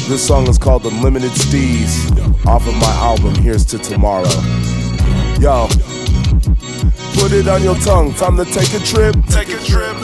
This song is called Unlimited STEEZ, off of my album Here's to Tomorrow. Yo, put it on your tongue, time to take a trip.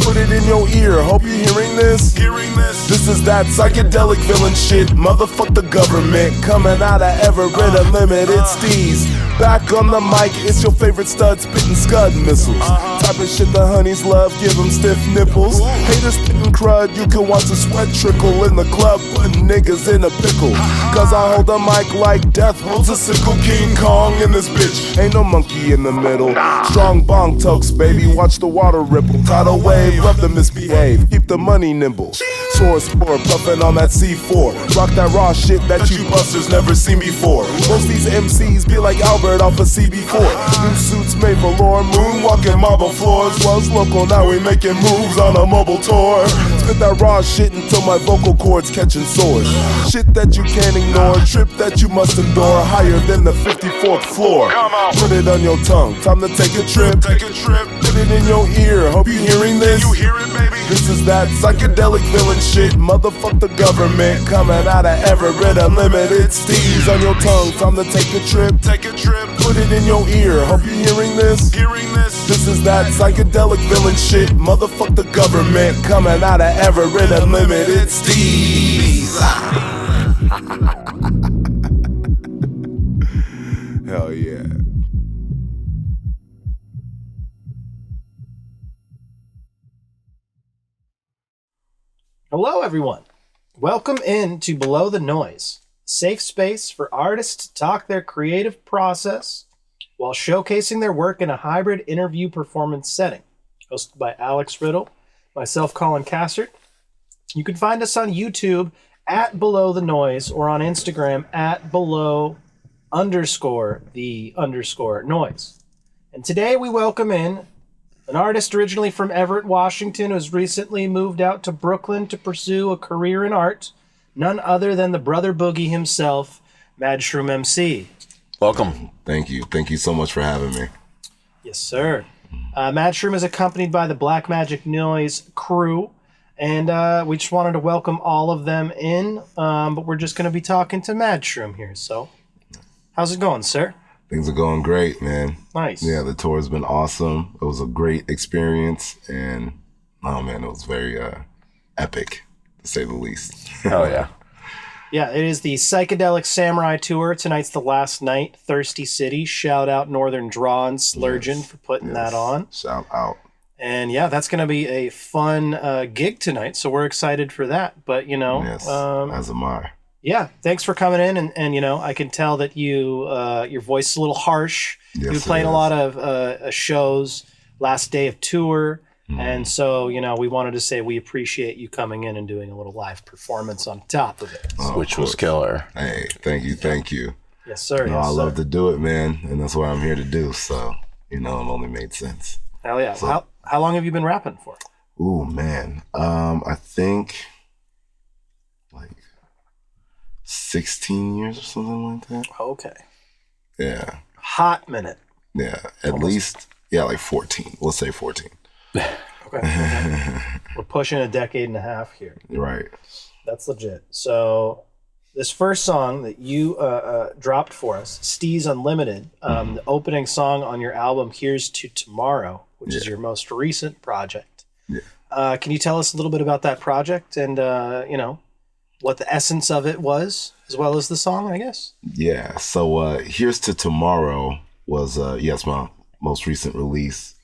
Put it in your ear, hope you're hearing this. This is that psychedelic villain shit. Motherfuck the government, coming out of Everett Unlimited STEEZ. Back on the mic, it's your favorite stud spitting scud missiles. Type of shit the honeys love, give them stiff nipples. Haters spitting crud, you can watch the sweat trickle in the club, putting niggas in a pickle. Cause I hold the mic like death holds a sickle. King Kong in this bitch, ain't no monkey in the middle. Strong bong tokes, baby, watch the water ripple. Tidal wave, love to misbehave, keep the money nimble. Source 4, puffin' on that C4. Rock that raw shit that you busters never seen before. Most these MCs be like Albert off of CB4. New suits made for lore, moonwalking marble floors. Was local, now we making moves on a mobile tour. Spit that raw shit until my vocal cords catching sores. Shit that you can't ignore, trip that you must endure. Higher than the 54th floor. Put it on your tongue, time to take a trip. Put it in your ear, hope you hearing this. This is that psychedelic villain shit. Motherfuck the government, coming out of Everett Unlimited STEEZ. On your tongue, time to take a trip. Put it in your ear, hope you hearing this. This is that psychedelic villain shit. Motherfuck the government, coming out of Everett Unlimited STEEZ. Hell yeah. Hello, everyone. Welcome in to Below the Noise, a safe space for artists to talk their creative process while showcasing their work in a hybrid interview performance setting. Hosted by Alex Riddle, myself, Colin Cassert. You can find us on YouTube at Below the Noise or on Instagram at below_the_noise. And today we welcome in an artist originally from Everett, Washington, who has recently moved out to Brooklyn to pursue a career in art. None other than the Brother Boogie himself, MADSHROOM MC. Welcome. Thank you. Thank you so much for having me. Yes, sir. MADSHROOM is accompanied by the Black Magic Noise crew, and we just wanted to welcome all of them in, but we're just going to be talking to MADSHROOM here. So, how's it going, sir? Things are going great, man. Nice. Yeah, the tour has been awesome. It was a great experience, and oh man, it was very epic, to say the least. Oh yeah. Yeah, it is the Psychedelic Samurai Tour. Tonight's the last night. Thirsty City. Shout out Northern Draw and Slurgeon for putting that on. Shout out. And yeah, that's going to be a fun gig tonight, so we're excited for that. But, you know... Yes, as am I. Yeah, thanks for coming in, and you know, I can tell that you your voice is a little harsh. Yes, You've been playing a lot of shows, last day of tour, and so, you know, we wanted to say we appreciate you coming in and doing a little live performance on top of it. Oh, which was killer. Hey, thank you. Yes, sir. I love to do it, man, and that's what I'm here to do, so, you know, it only made sense. Hell yeah. So, how long have you been rapping for? Ooh, man. I think, like, 16 years or something like that. Okay. Yeah. Hot minute. Yeah, at least, yeah, like 14. Let's say 14. Okay. We're pushing a decade and a half here. Right. That's legit. So this first song that you dropped for us, STEEZ Unlimited, the opening song on your album Here's to Tomorrow, which is your most recent project. Yeah. Can you tell us a little bit about that project and, you know, what the essence of it was, as well as the song, I guess? Yeah, so Here's to Tomorrow was, yes, my most recent release.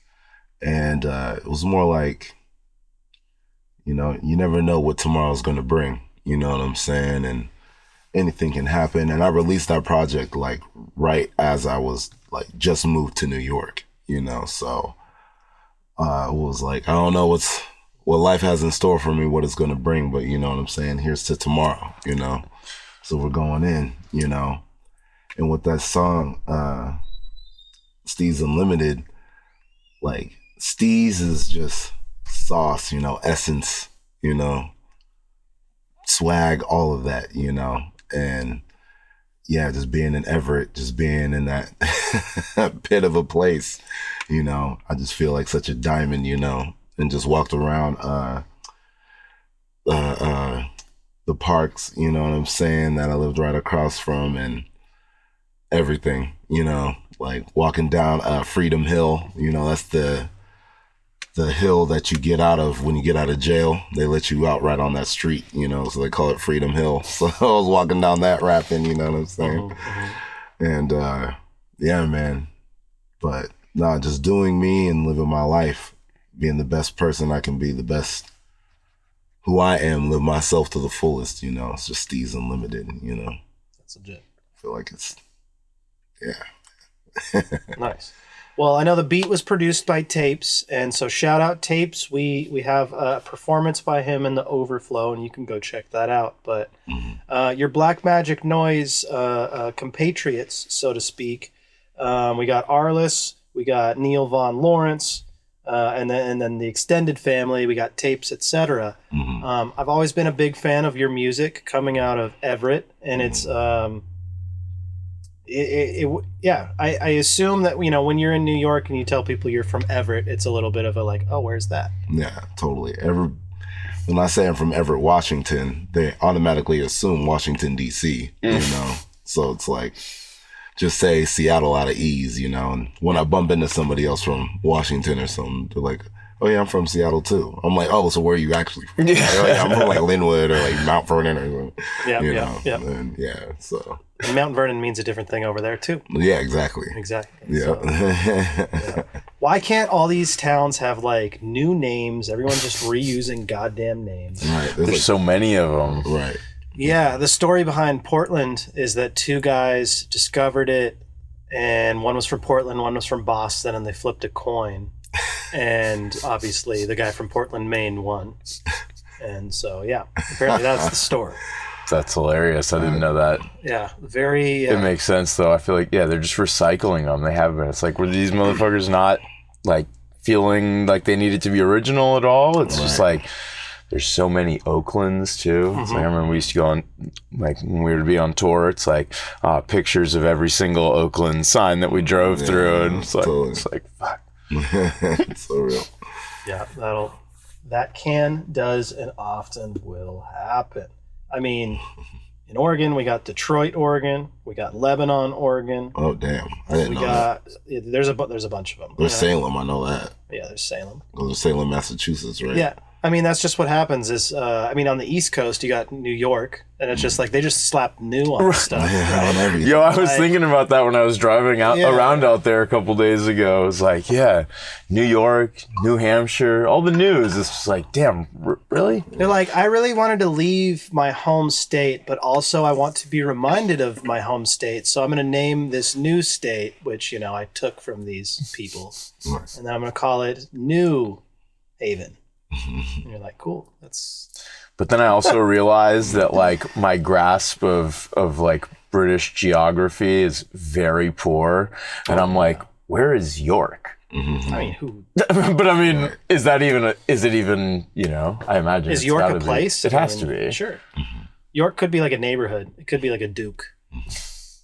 And it was more like, you know, you never know what tomorrow's going to bring, you know what I'm saying? And anything can happen. And I released that project, like, right as I was, like, just moved to New York, you know? So it was like, I don't know what life has in store for me, what it's going to bring, but you know what I'm saying? Here's to tomorrow, you know? So we're going in, you know? And with that song, STEEZ Unlimited, like, STEEZ is just sauce, you know, essence, you know, swag, all of that, you know? And yeah, just being in Everett, just being in that pit of a place, you know, I just feel like such a diamond, you know? And just walked around parks, you know what I'm saying, that I lived right across from, and everything, you know, like walking down Freedom Hill, you know, that's the hill that you get out of when you get out of jail. They let you out right on that street, you know, so they call it Freedom Hill. So I was walking down that rapping, you know what I'm saying? And yeah, man. But nah, just doing me and living my life, being the best person I can be, the best who I am, live myself to the fullest, you know. It's just STEEZ Unlimited, you know. That's legit. I feel like it's, yeah. Nice. Well, I know the beat was produced by Tapes, and so shout out Tapes. We have a performance by him in the Overflow, and you can go check that out. But your Black Magic Noise compatriots, so to speak, we got Arliss, we got Neil Von Lawrence, and then the extended family. We got Tapes, etc. I've always been a big fan of your music coming out of Everett, and it's I assume that, you know, when you're in New York and you tell people you're from Everett, it's a little bit of a like, oh, where's that? Yeah, totally. When I say I'm from Everett, Washington, they automatically assume Washington, D.C., you know? So it's like, just say Seattle out of ease, you know? And when I bump into somebody else from Washington or something, they're like, oh yeah, I'm from Seattle too. I'm like, oh, so where are you actually from? Like, I'm from like Linwood or like Mount Vernon or something. You know? And so. And Mount Vernon means a different thing over there too. Yeah, exactly. Exactly. Yeah. So, why can't all these towns have like new names? Everyone's just reusing goddamn names. Right. There's like, so many of them. Right. Yeah. The story behind Portland is that two guys discovered it, and one was from Portland, one was from Boston, and they flipped a coin. And obviously the guy from Portland, Maine won. And so, yeah, apparently that's the story. That's hilarious. I didn't know that. Yeah, very... It makes sense, though. I feel like, yeah, they're just recycling them. They have been. It's like, were these motherfuckers not, like, feeling like they needed to be original at all? It's just like, there's so many Oaklands, too. It's like, I remember we used to go on, like, when we would be on tour, it's like, pictures of every single Oakland sign that we drove through. And it's like, totally. It's like, fuck. It's so real. Yeah, that does, and often will happen. I mean, in Oregon, we got Detroit, Oregon. We got Lebanon, Oregon. Oh, damn. I didn't know that. There's a bunch of them. There's Salem, I know that. Yeah, there's Salem. There's Salem, Massachusetts, right? Yeah. I mean, that's just what happens is, on the East Coast, you got New York, and it's just like, they just slap new on stuff. Yeah, right? on everything. Yo, I was thinking about that when I was driving around out there a couple days ago. It was like, yeah, New York, New Hampshire, all the news. It's just like, damn, really? They're like, I really wanted to leave my home state, but also I want to be reminded of my home state. So I'm going to name this new state, which, you know, I took from these people. Right. And then I'm going to call it New Haven. And you're like, cool. But then I also realized that like my grasp of like British geography is very poor, and I'm like, where is York? I mean, who? But I mean, is it even, you know, I imagine Is York a place? It has to be. Sure. York could be like a neighborhood. It could be like a duke.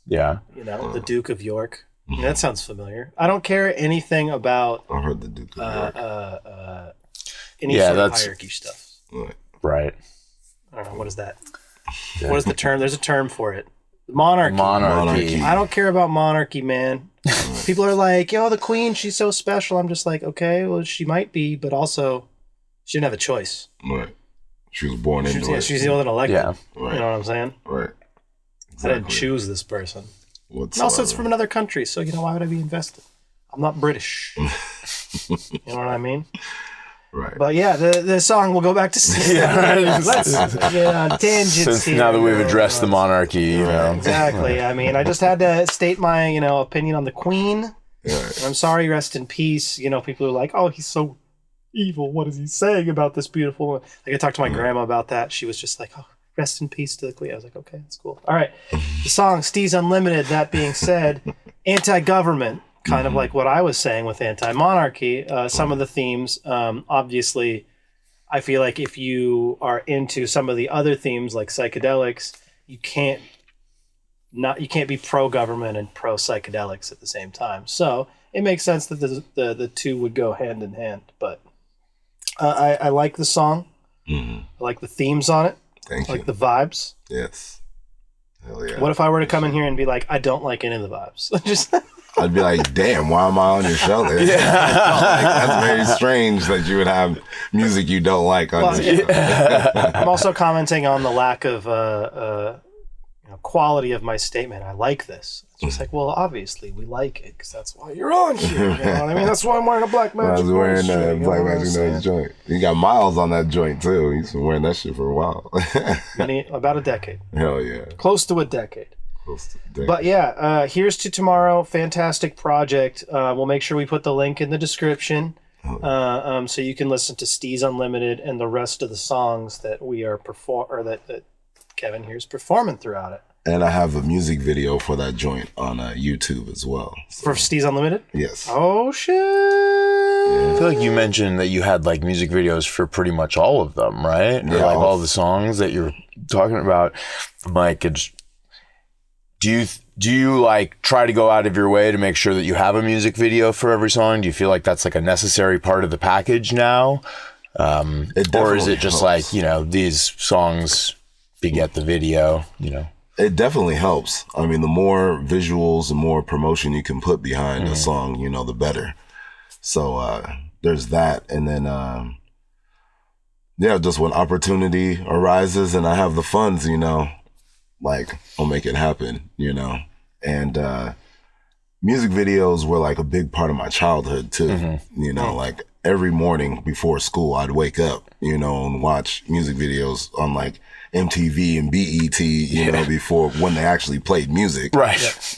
Yeah. You know, the Duke of York. I mean, that sounds familiar. I don't care anything about I heard the Duke of York. any sort of hierarchy stuff. Right. I don't know. What is that? What is the term? There's a term for it. Monarchy. I don't care about monarchy, man. People are like, yo, the queen, she's so special. I'm just like, okay, well, she might be, but also she didn't have a choice. Right. She was born into it. She's the one that elected. Yeah. Right. You know what I'm saying? Right. Exactly. I didn't choose this person. Whatsoever. And also, it's from another country, so, you know, why would I be invested? I'm not British. You know what I mean? Right. But yeah, the song, we'll go back to let's get on tangents Since here. Now that we've addressed the monarchy, you know. Exactly. I mean, I just had to state my, you know, opinion on the Queen. Right. I'm sorry, rest in peace. You know, people are like, oh, he's so evil. What is he saying about this beautiful woman? Like, I talked to my grandma about that. She was just like, oh, rest in peace to the Queen. I was like, okay, that's cool. All right. The song, STEEZ Unlimited, that being said, anti-government. Kind of like what I was saying with anti-monarchy. Some of the themes, obviously, I feel like if you are into some of the other themes like psychedelics, you can't be pro-government and pro-psychedelics at the same time. So it makes sense that the two would go hand in hand. But I like the song. I like the themes on it. Thank you. Like the vibes? Yes. Hell yeah. What if I were to come in here and be like, I don't like any of the vibes? Just I'd be like, damn, why am I on your show then? Yeah. That's very strange that you would have music you don't like on your show. I'm also commenting on the lack of quality of my statement. I like this. It's just like, well, obviously we like it because that's why you're on here. You know what I mean? That's why I'm wearing a Black Magic. I was wearing a Black Magic Noise joint. You got Miles on that joint too. He's been wearing that shit for a while. About a decade. Hell yeah. Close to a decade. Close to a decade. But yeah, Here's to Tomorrow, fantastic project. We'll make sure we put the link in the description so you can listen to STEEZ Unlimited and the rest of the songs that we are that Kevin here's performing throughout it. And I have a music video for that joint on YouTube as well. So. For STEEZ Unlimited? Yes. Oh, shit. I feel like you mentioned that you had like music videos for pretty much all of them, right? Yeah. Or like all the songs that you're talking about. Mike, do you like try to go out of your way to make sure that you have a music video for every song? Do you feel like that's like a necessary part of the package now? Or is it just helps. like, these songs beget the video, It definitely helps. I mean, the more visuals, the more promotion you can put behind a song, the better. So there's that. And then, just when opportunity arises and I have the funds, like I'll make it happen, And music videos were like a big part of my childhood too. Like every morning before school, I'd wake up, and watch music videos on like MTV and BET, before when they actually played music. Right.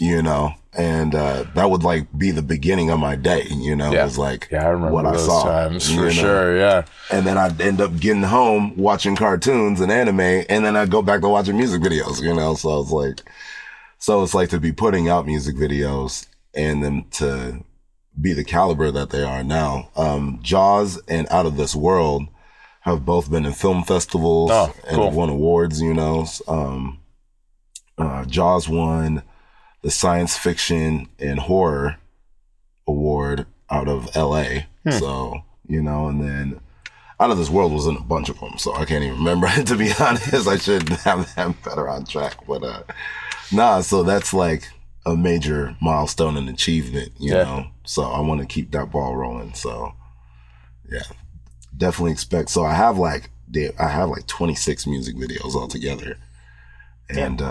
And that would like be the beginning of my day, It was like I remember what those I saw. times for sure, yeah. And then I'd end up getting home watching cartoons and anime, and then I'd go back to watching music videos, So it's like to be putting out music videos and them to be the caliber that they are now. JAWZ and Out of This World have both been in film festivals and have won awards, JAWZ won the Science Fiction and Horror Award out of LA. So, and then Out of This World was in a bunch of them, so I can't even remember. To be honest, I should have them better on track. But so that's like a major milestone and achievement, you know. So I want to keep that ball rolling. So yeah, definitely expect. So I have like 26 music videos altogether, and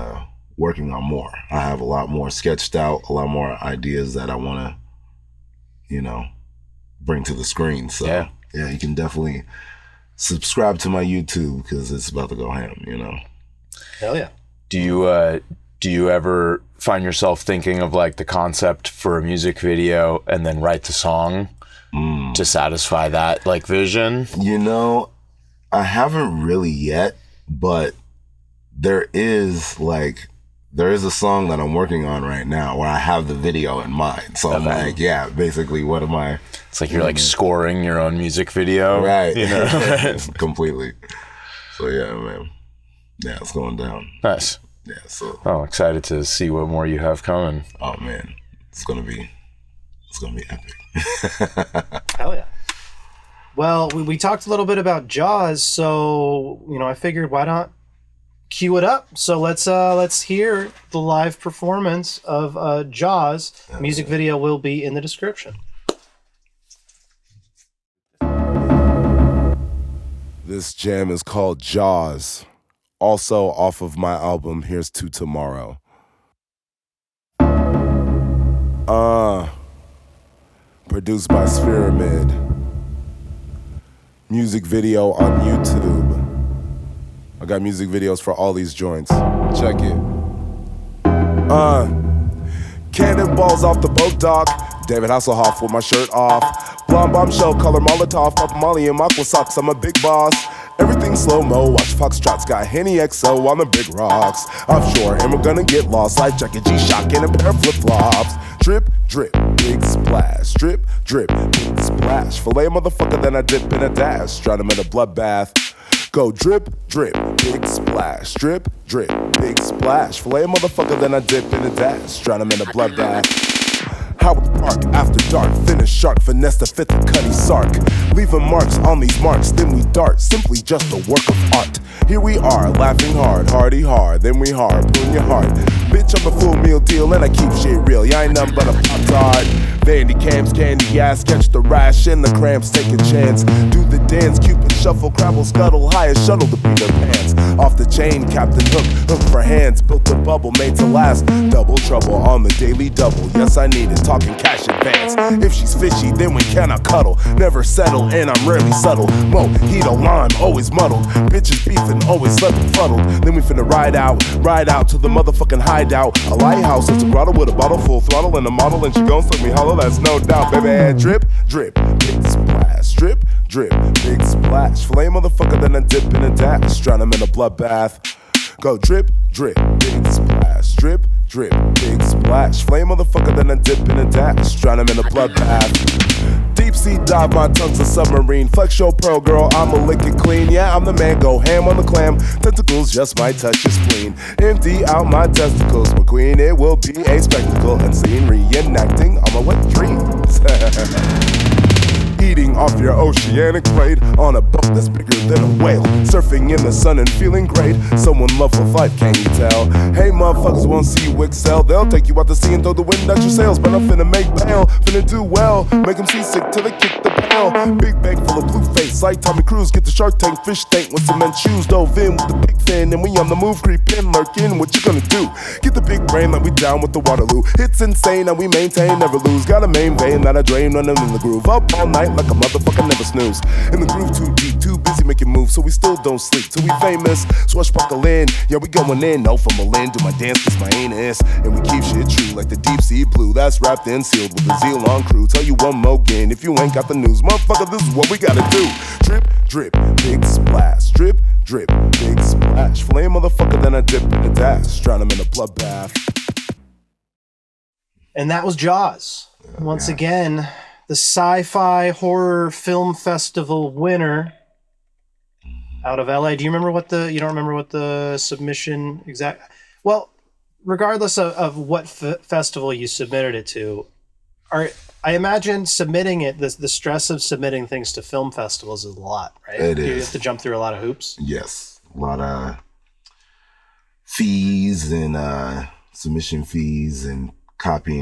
working on more. I have a lot more sketched out, a lot more ideas that I want to, bring to the screen. So yeah, you can definitely subscribe to my YouTube because it's about to go ham, Hell yeah. Do you ever find yourself thinking of like the concept for a music video and then write the song to satisfy that like vision? I haven't really yet, but there is a song that I'm working on right now where I have the video in mind. So I'm like, basically what am I? It's like you're like scoring your own music video. Right. Completely. So yeah, man. Yeah, it's going down. Nice. Yeah, so. Oh, excited to see what more you have coming. Oh man, it's gonna be epic. Hell yeah. Well, we talked a little bit about JAWZ, so I figured why not cue it up. So let's hear the live performance of JAWZ. Music video will be in the description. This jam is called JAWZ, also off of my album Here's to Tomorrow. Produced by Spheramid. Music video on YouTube. I got music videos for all these joints. Check it. Cannonballs off the boat dock. David Hasselhoff with my shirt off. Blonde bombshell color Molotov. Pop Molly and Aqua socks. I'm a big boss. Everything slow-mo, watch Foxtrots. Got Henny XO on the big rocks. Offshore, and we're gonna get lost. Life jacket, G-Shock, and a pair of flip-flops. Drip, drip, big splash. Drip, drip, big splash. Filet motherfucker, then I dip in a dash. Drown him in a bloodbath. Go drip, drip, big splash. Drip, drip, big splash. Filet motherfucker, then I dip in a dash. Drown him in a bloodbath. Howard Park, after dark, finish shark, finesse the fifth of Cuddy Sark. Leaving marks on these marks, then we dart, simply just a work of art. Here we are, laughing hard, hardy hard, then we harpoon your heart. Bitch, I'm a full meal deal and I keep shit real. You ain't nothing but a pop-tart. Vandy cams, candy ass, catch the rash and the cramps, take a chance. Do the dance, Cupid shuffle, crabble, scuttle, highest shuttle to beat her pants. Off the chain, Captain Hook, hook for hands, built a bubble made to last. Double trouble on the daily double. Yes, I need it, talking cash advance. If she's fishy, then we cannot cuddle. Never settle, and I'm rarely subtle. Mojito lime, always muddled. Bitches beefing, always left fuddled. Then we finna ride out to the motherfucking hideout. A lighthouse, it's a grotto with a bottle full throttle and a model, and she gon' suck me hollow, that's no doubt, baby. Drip, drip, big splash. Drip, drip, big splash. Flame motherfucker, then I dip in a dash. Drown him in a bloodbath. Go drip, drip, big splash. Drip, drip, big splash. Flame motherfucker, then I dip in a dash. Drown him in a bloodbath. Deep sea dive, my tongue's a submarine. Flex your pearl, girl, I'ma lick it clean. Yeah, I'm the man, go ham on the clam. Tentacles just might touch your spleen. Empty out my testicles, my queen. It will be a spectacle, unseen, reenacting all my wet dreams. Eating off your oceanic plate on a boat that's bigger than a whale. Surfing in the sun and feeling great. Someone love with life, can you tell? Hey, motherfuckers won't see you excel. They'll take you out to sea and throw the wind at your sails. But I'm finna make bail, finna do well. Make them seasick till they kick the bell. Big bag full of blue face, like Tommy Cruise. Get the Shark Tank fish tank with cement shoes. Dove in with the big fin, and we on the move, creepin', lurkin'. What you gonna do? Get the big brain like we down with the Waterloo. It's insane and we maintain, never lose. Got a main vein that I drain, running in the groove. Up all night like a motherfucker, never snooze. In the groove too deep, too busy making moves, so we still don't sleep till we famous. Swashbuckling, yeah, we going in. No from Berlin, do my dance, kiss my anus. And we keep shit true like the deep sea blue. That's wrapped and sealed with the zeal on crew. Tell you one more again, if you ain't got the news, motherfucker, this is what we gotta do. Drip, drip, big splash. Drip, drip, big splash. Flame motherfucker, then I dip in the dash. Drown him in a bloodbath. And that was JAWZ. Once again, the Sci-Fi Horror Film Festival winner out of LA. Do you remember you don't remember what the submission exact? Well, regardless of what festival you submitted it to, I imagine submitting it, the stress of submitting things to film festivals is a lot, right? It is. You have to jump through a lot of hoops. Yes. A lot of fees and submission fees and copy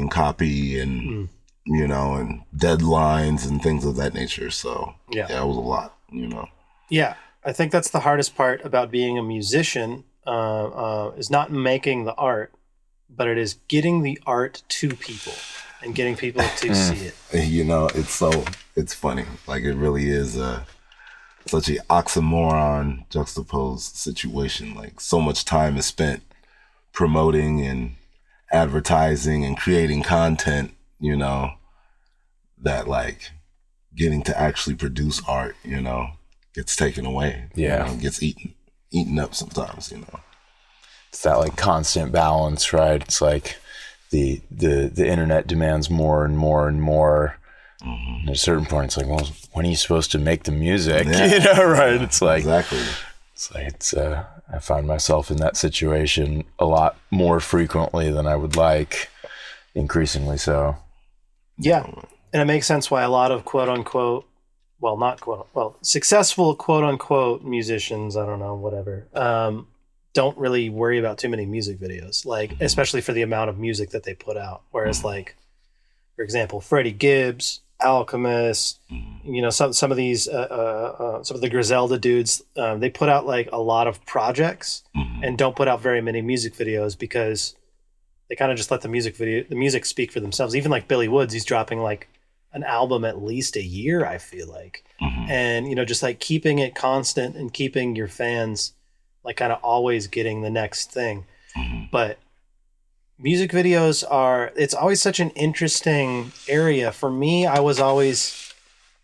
and you know, and deadlines and things of that nature. So yeah, it was a lot, you know. Yeah. I think that's the hardest part about being a musician, is not making the art, but it is getting the art to people and getting people to see it. You know, it's funny. Like, it really is such an oxymoron juxtaposed situation. Like, so much time is spent promoting and advertising and creating content, you know, that like getting to actually produce art, you know, gets taken away. Yeah. You know, gets eaten up sometimes, you know. It's that like constant balance, right? It's like the internet demands more and more and more. Mm-hmm. At a certain point, it's like, well, when are you supposed to make the music? Yeah. You know, right? It's like, exactly. It's like, I find myself in that situation a lot more frequently than I would like, increasingly so. Yeah. And it makes sense why a lot of quote unquote, successful quote unquote musicians, I don't know, whatever, don't really worry about too many music videos, like, especially for the amount of music that they put out. Whereas like, for example, Freddie Gibbs, Alchemist, you know, some of these, some of the Griselda dudes, they put out like a lot of projects and don't put out very many music videos because they kind of just let the music speak for themselves. Even like Billy Woods, he's dropping like an album at least a year, I feel like. And, you know, just like keeping it constant and keeping your fans like kind of always getting the next thing. But music videos it's always such an interesting area. For me, I was always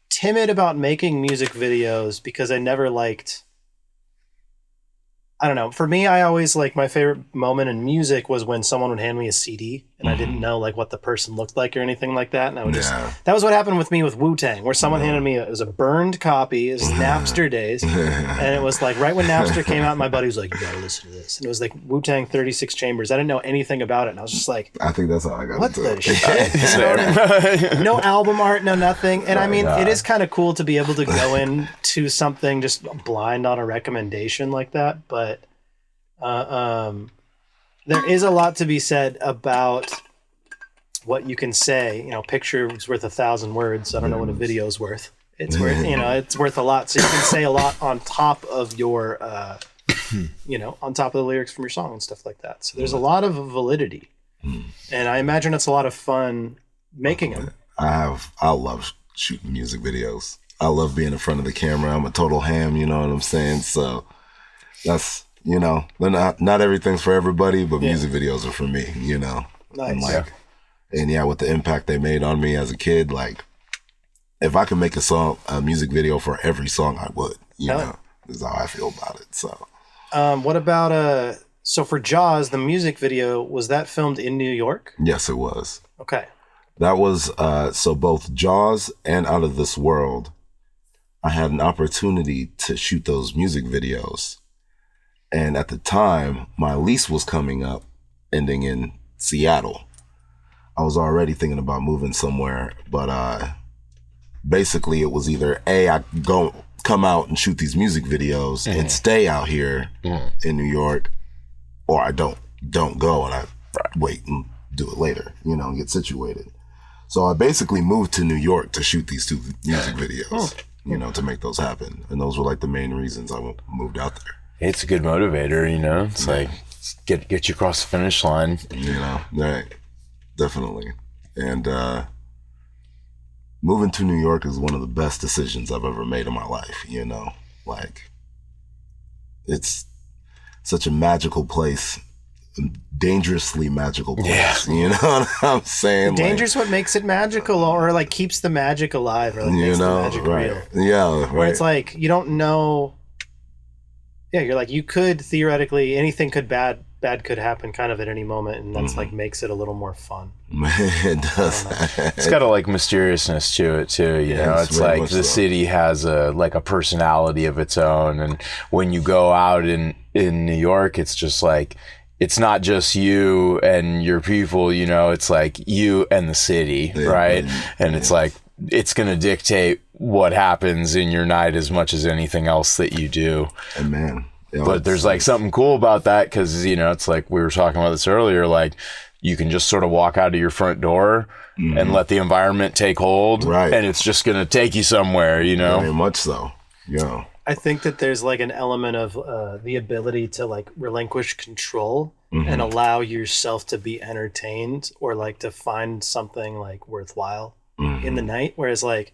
timid about making music videos because I never liked, I don't know. For me, I always like, my favorite moment in music was when someone would hand me a CD and I didn't know like what the person looked like or anything like that. And I would Yeah. that was what happened with me with Wu-Tang, where someone handed me, it was a burned copy. It was Napster days. And it was like right when Napster came out, my buddy was like, you gotta listen to this. And it was like Wu-Tang 36 Chambers. I didn't know anything about it. And I was just like, I think that's how I got what into the it. shit? No album art, no nothing. And I mean, it is kind of cool to be able to go into something just blind on a recommendation like that. But there is a lot to be said about what you can say. You know, picture is worth 1,000 words. I don't know what a video is worth. It's worth, you know, it's worth a lot. So you can say a lot on top of your, you know, on top of the lyrics from your song and stuff like that. So there's a lot of validity. And I imagine it's a lot of fun making them. I love shooting music videos. I love being in front of the camera. I'm a total ham, you know what I'm saying? So that's, you know, not everything's for everybody, but music videos are for me, you know? Nice. And like, and yeah, with the impact they made on me as a kid, like if I could make a music video for every song, I would, you know, is how I feel about it. So, what about, so for JAWZ, the music video, was that filmed in New York? Yes, it was. Okay. That was, so both JAWZ and Out of This World, I had an opportunity to shoot those music videos. And at the time, my lease was coming up, ending in Seattle. I was already thinking about moving somewhere, but basically it was either I come out and shoot these music videos and stay out here in New York, or I don't go and I wait and do it later, you know, and get situated. So I basically moved to New York to shoot these 2 music videos, you know, to make those happen. And those were like the main reasons I moved out there. It's a good motivator, you know. It's like get you across the finish line. You know, right? Definitely. And moving to New York is one of the best decisions I've ever made in my life. You know, like it's such a magical place, dangerously magical place. You know what I'm saying? Danger's what makes it magical, or like keeps the magic alive, or like makes the magic real. Yeah, right. Where it's like you don't know. Yeah, you're like, you could theoretically, anything bad could happen kind of at any moment, and that's like makes it a little more fun. It does. It's got a like mysteriousness to it too, you know. It's like the city has a personality of its own, and when you go out in New York, it's just like, it's not just you and your people, you know, it's like you and the city, right? And it's like, it's going to dictate what happens in your night as much as anything else that you do. And man, but there's like something cool about that, because, you know, it's like we were talking about this earlier, like you can just sort of walk out of your front door and let the environment take hold, and it's just going to take you somewhere, you know? Very much so, yeah. I think that there's like an element of the ability to like relinquish control and allow yourself to be entertained, or like to find something like worthwhile in the night. Whereas like,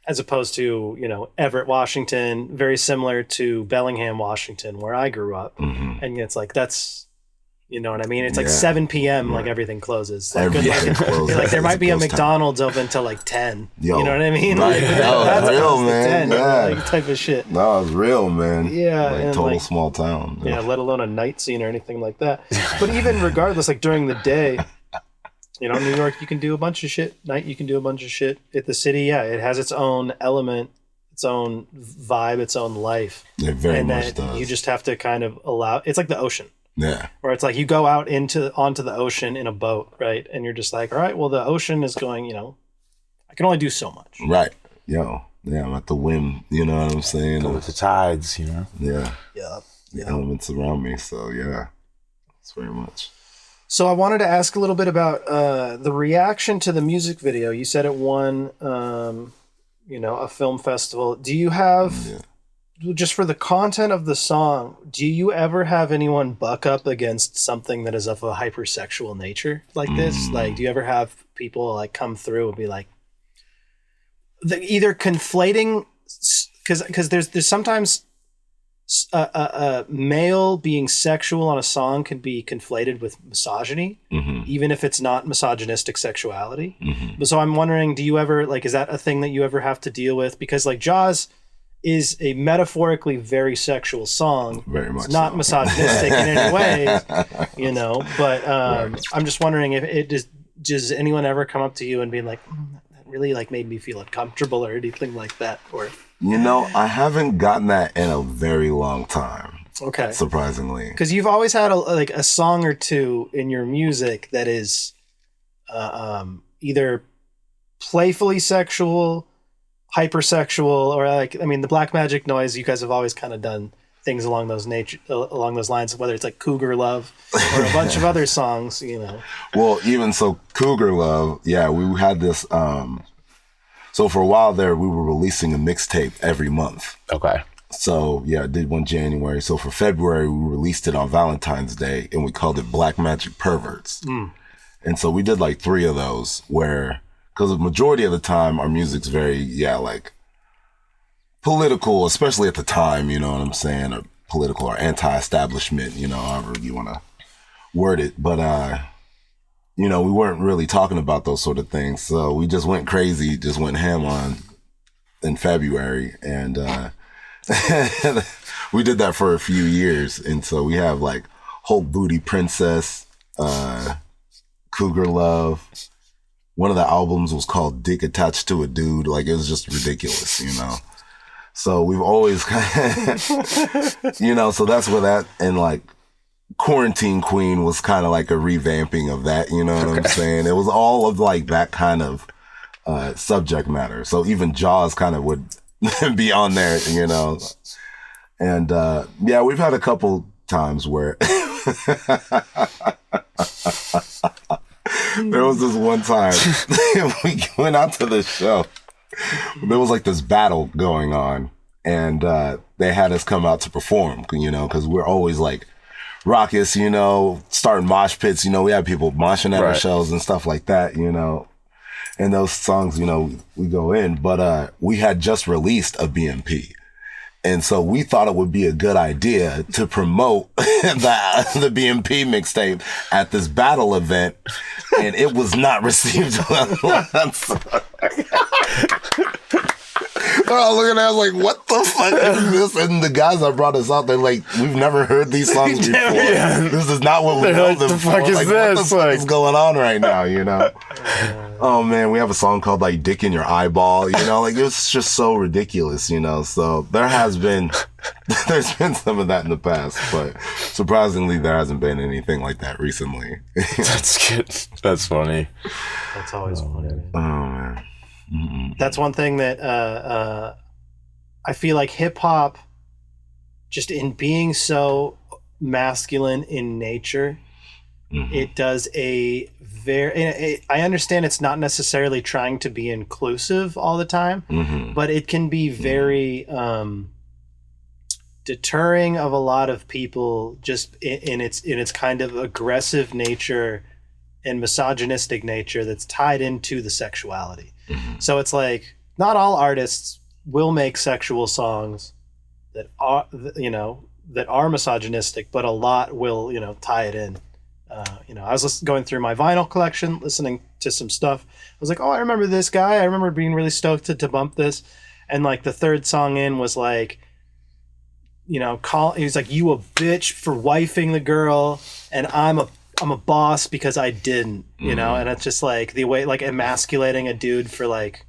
as opposed to, you know, Everett, Washington, very similar to Bellingham, Washington, where I grew up. And it's like, that's, you know what I mean? It's like 7 p.m. Like everything closes. Like, like there might be a McDonald's open till like 10. You know what I mean? Right. Like, that's real, man. 10, like, type of shit. No, it's real, man. Yeah. Like and total like, small town. Yeah, let alone a night scene or anything like that. But even regardless, like during the day, you know, New York, you can do a bunch of shit. Night, you can do a bunch of shit. At the city, yeah, it has its own element, its own vibe, its own life. It very much does. You just have to kind of allow. It's like the ocean. Yeah. Where it's like you go out onto the ocean in a boat, right? And you're just like, all right, well, the ocean is going, you know, I can only do so much. Right. Yeah, I'm at the whim, you know what I'm saying? Go with the tides, you know? Yeah. Yeah. The elements around me, so yeah. It's very much. So I wanted to ask a little bit about the reaction to the music video. You said it won, you know, a film festival. Do you have, just for the content of the song, do you ever have anyone buck up against something that is of a hypersexual nature like this? Like, do you ever have people like come through and be like, either conflating, because there's sometimes a male being sexual on a song can be conflated with misogyny, even if it's not misogynistic sexuality. So I'm wondering, do you ever, like, is that a thing that you ever have to deal with? Because like JAWZ is a metaphorically very sexual song. Very much it's not so. misogynistic in any way. you know. But I'm just wondering if it does anyone ever come up to you and be like, that really like made me feel uncomfortable or anything like that? Or I haven't gotten that in a very long time. Okay. Surprisingly. Because you've always had a song or two in your music that is either playfully sexual, hypersexual, or the Black Magic Noise, you guys have always kind of done things along those lines, whether it's like Cougar Love or a bunch of other songs, you know. Well, even so, Cougar Love, yeah, we had this, so for a while there, we were releasing a mixtape every month. Okay. So, yeah, I did one January. So for February, we released it on Valentine's Day, and we called it Black Magic Perverts. And so we did like 3 of those where, because the majority of the time, our music's very, like political, especially at the time, you know what I'm saying, or political or anti-establishment, you know, however you want to word it. But, we weren't really talking about those sort of things. So we just went crazy, just went ham on in February. And we did that for a few years. And so we have like Hulk Booty Princess, Cougar Love. One of the albums was called Dick Attached to a Dude. Like, it was just ridiculous, you know? So we've always so that's where that, and like Quarantine Queen was kind of like a revamping of that, you know what I'm saying? It was all of like that kind of subject matter. So even JAWZ kind of would be on there, you know? And we've had a couple times where there was this one time we went out to this show. There was like this battle going on, and they had us come out to perform, you know, because we're always like raucous, you know, starting mosh pits, you know, we have people moshing at our shows and stuff like that, you know, and those songs, you know, we go in, but we had just released a BMP. And so we thought it would be a good idea to promote the BMP mixtape at this battle event, and it was not received well. Oh, look at that. I was like, what the fuck is this? And the guys that brought us out, they're like, we've never heard these songs before. This is not what we know them for. The fuck is like, this? What the fuck is going on right now, you know? Oh, man, we have a song called, like, Dick in Your Eyeball, you know? Like, it's just so ridiculous, you know? So there's been some of that in the past, but surprisingly, there hasn't been anything like that recently. That's good. That's funny. That's always funny, man. Oh, man. Mm-mm. That's one thing that I feel like hip hop, just in being so masculine in nature, it does I understand it's not necessarily trying to be inclusive all the time, but it can be very deterring of a lot of people just in its kind of aggressive nature and misogynistic nature that's tied into the sexuality. So it's like, not all artists will make sexual songs that are, you know, that are misogynistic, but a lot will, you know, tie it in. You know, I was going through my vinyl collection, listening to some stuff. I was like, oh, I remember this guy. I remember being really stoked to bump this. And like the third song in was like, you know, he was like, you a bitch for wifing the girl, and I'm a boss because I didn't, you know, and it's just like the way, like emasculating a dude for like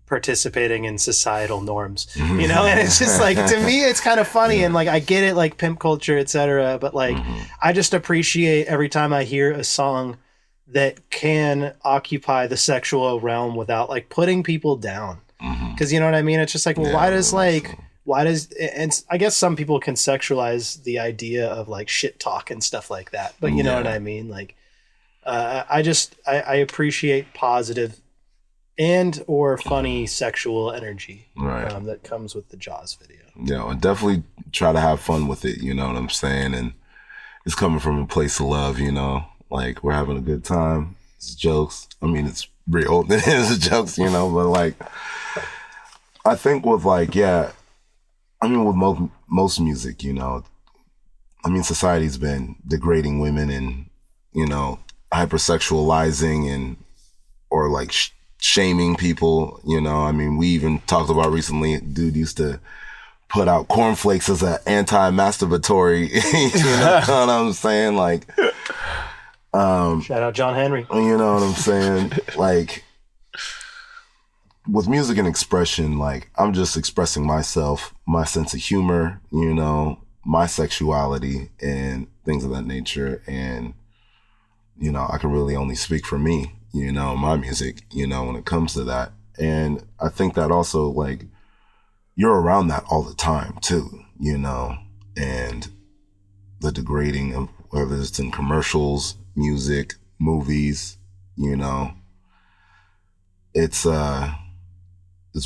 participating in societal norms, you know, and it's just like, to me, it's kind of funny. And like, I get it, like pimp culture, etc. But like, I just appreciate every time I hear a song that can occupy the sexual realm without like putting people down. Cause you know what I mean? It's just like, well, and I guess some people can sexualize the idea of like shit talk and stuff like that, but you know what I mean? Like, I appreciate positive and or funny sexual energy that comes with the JAWZ video. Yeah, and definitely try to have fun with it, you know what I'm saying? And it's coming from a place of love, you know, like we're having a good time. It's jokes. I mean, it's real. It's jokes, you know, but like, I think with like, with most music, you know, I mean, society's been degrading women and, you know, hypersexualizing and, or like shaming people, you know. I mean, we even talked about recently, dude used to put out cornflakes as an anti-masturbatory. You know what I'm saying? Like, Shout out John Henry. you know what I'm saying? Like, with music and expression, like, I'm just expressing myself, my sense of humor, you know, my sexuality and things of that nature. And, you know, I can really only speak for me, you know, my music, you know, when it comes to that. And I think that also, like, you're around that all the time too, you know, and the degrading of whether it's in commercials, music, movies, you know, it's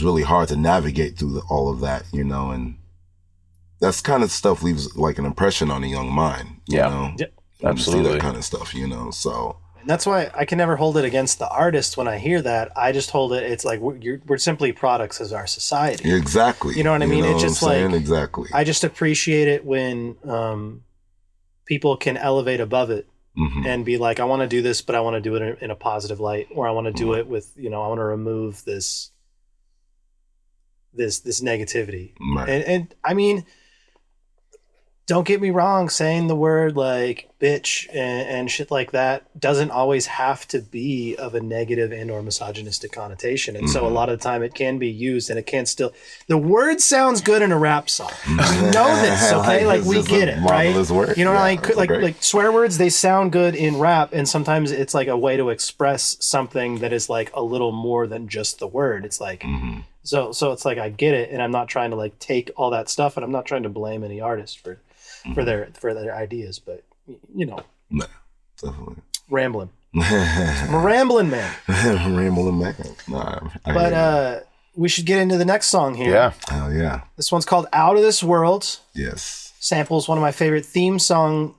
really hard to navigate through all of that, you know, and that's kind of stuff leaves like an impression on a young mind, you know, absolutely, see that kind of stuff, you know, so. And that's why I can never hold it against the artist when I hear that. I just hold it, it's like we're simply products of our society. Exactly. You know what I mean? It's just like, exactly. I just appreciate it when people can elevate above it and be like, I want to do this, but I want to do it in a positive light, or I want to do it with, you know, I want to remove this negativity. Right. And I mean, don't get me wrong, saying the word like bitch and shit like that doesn't always have to be of a negative and or misogynistic connotation. And so a lot of the time it can be used, and it can still, the word sounds good in a rap song. We know this, okay? Like, we get it, right? Word. You know, Yeah, like swear words, they sound good in rap, and sometimes it's like a way to express something that is like a little more than just the word. It's like, so it's like, I get it, and I'm not trying to like take all that stuff, and I'm not trying to blame any artist for their ideas, but you know, no, definitely rambling. I'm a rambling man. Rambling man. Nah, but we should get into the next song here. Yeah. Hell yeah. This one's called "Out of This World." Yes. Samples one of my favorite theme song,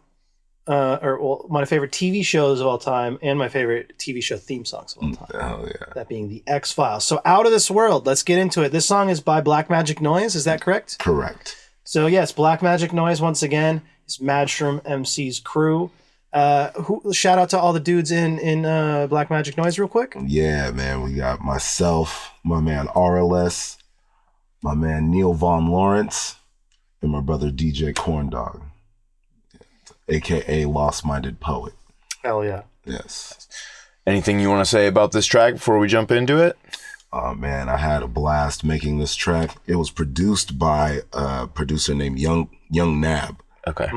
one of my favorite TV shows of all time, and my favorite TV show theme songs of all time. Hell yeah. That being the X-Files. So, "Out of This World." Let's get into it. This song is by Black Magic Noise. Is that correct? Correct. So yes, Black Magic Noise once again is MADSHROOM MC's crew. Shout out to all the dudes in Black Magic Noise real quick. Yeah, man. We got myself, my man RLS, my man Neil Von Lawrence, and my brother DJ Corndog, aka Lost Minded Poet. Hell yeah. Yes. Anything you want to say about this track before we jump into it? Oh man, I had a blast making this track. It was produced by a producer named Young Nab. Okay.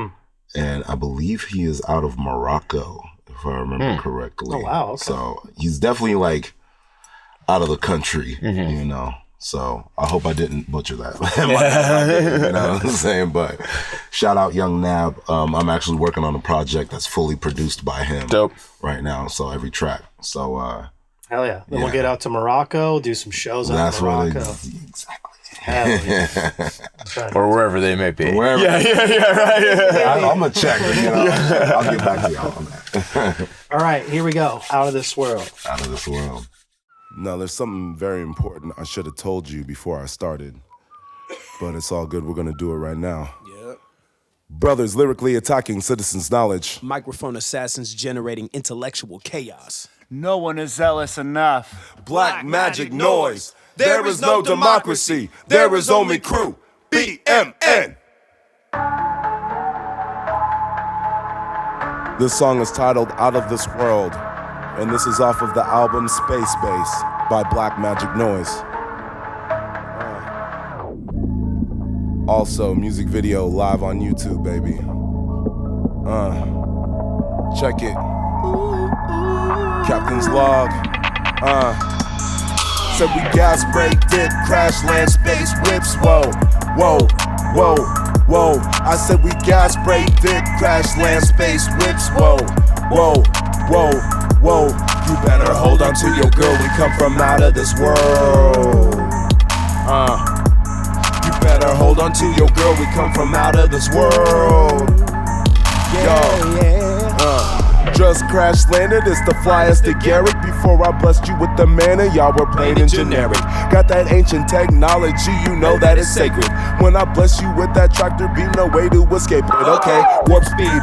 And I believe he is out of Morocco, if I remember correctly. Oh wow, okay. So he's definitely like out of the country, you know. So I hope I didn't butcher that. You know what I'm saying? But shout out Young Nab. I'm actually working on a project that's fully produced by him. Dope. Right now. So every track. So hell yeah. Then we'll get out to Morocco, do some shows out in Morocco. Exactly. Hell yeah. Or wherever they may be. Wherever. Yeah, right. I'm going to check. You know, I'll get back to y'all on that. All right, here we go. Out of This World. Out of This World. Now, there's something very important I should have told you before I started, but it's all good. We're going to do it right now. Yep. Brothers lyrically attacking citizens' knowledge. Microphone assassins generating intellectual chaos. No one is zealous enough. Black Magic Noise. There is no democracy. There is only crew. BMN. This song is titled Out of This World, and this is off of the album Space Base by Black Magic Noise. Also, music video live on YouTube, baby. Check it. Captain's log. Said we gas, brake, dip, crash, land, space, whips. Whoa, whoa, whoa, whoa. I said we gas, brake, dip, crash, land, space, whips. Whoa, whoa, whoa, whoa. You better hold on to your girl. We come from out of this world. You better hold on to your girl. We come from out of this world. Yo. Just crash landed, it's the flyest to Garrick. Before I blessed you with the manna, y'all were plain and generic. Got that ancient technology, you know that it's sacred. When I bless you with that tractor beam, no way to escape it. Okay, warp speed,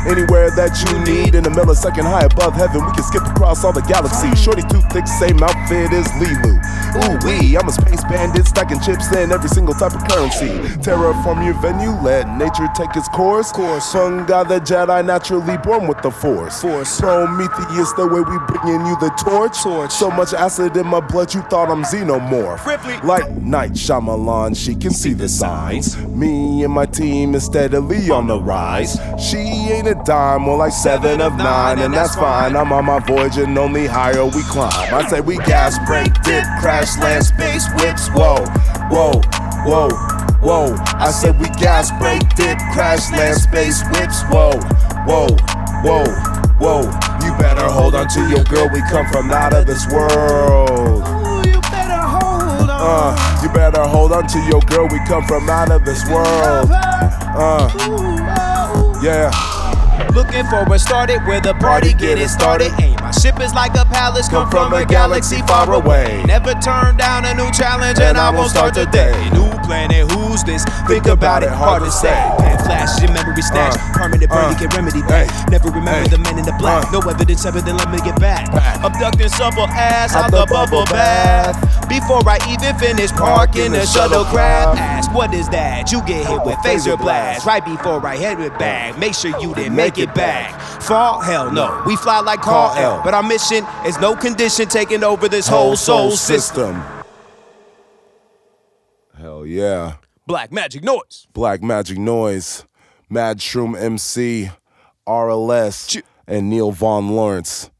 anywhere that you need. In a millisecond high above heaven, we can skip across all the galaxy. Shorty too thick, same outfit as Lilu. Ooh wee, I'm a space bandit, stacking chips in every single type of currency. Terraform your venue, let nature take its course. Fungi the Jedi, naturally born with the force. Prometheus, the way we bringing you the torch. So much acid in my blood, you thought I'm xenomorph. Like Night Shyamalan, she can see the signs. Me and my team is steadily on the rise. She ain't a dime, more like 7 of 9, and that's fine. I'm on my voyage and only higher we climb. I say we gas, break, dip, crash, land, space, whips. Whoa, whoa, whoa, whoa. I said we gas, break, dip, crash, land, space, whips. Whoa, whoa, whoa, whoa. You better hold on to your girl, we come from out of this world. You better hold on. You better hold on to your girl, we come from out of this world. Yeah. Looking for what started, where the party getting started. Hey, my ship is like a palace, come from a galaxy far away. Never turn down a new challenge, and I won't start today. New planet, who's this? Think about it, hard to say. Plan flash, your memory snatch. Permanent burn, you can remedy that. Never remember the men in the black. No evidence ever, then let me get back. Abducting supple ass out the bubble bath. Before I even finish parking the shuttlecraft. Ask, what is that? You get hit with phaser blast. Right before I head it back. Make sure you didn't make it back. Fall? Hell no. We fly like Call L. But our mission is no condition taking over this whole soul system. Hell yeah. Black Magic Noise. Black Magic Noise, MADSHROOM MC, RLS, and Neil Von Lawrence.